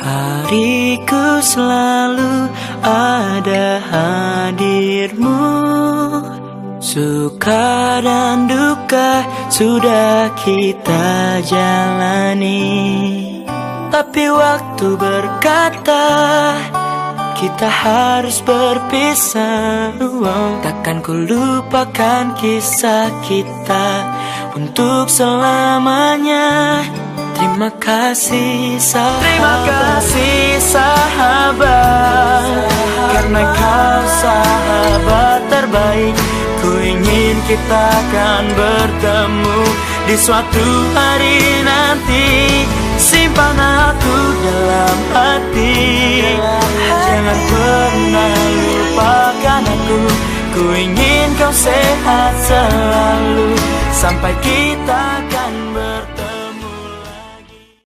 Hariku selalu ada hadirmu. Suka dan duka sudah kita jalani, tapi waktu berkata kita harus berpisah. Takkan ku lupakan kisah kita untuk selamanya. Terima kasih sahabat, terima kasih sahabat, karena kau sahabat terbaik. Ku ingin kita akan bertemu di suatu hari nanti. Simpan aku dalam hati, jangan pernah lupakan aku. Ku ingin kau sehat selalu sampai kita akan bertemu.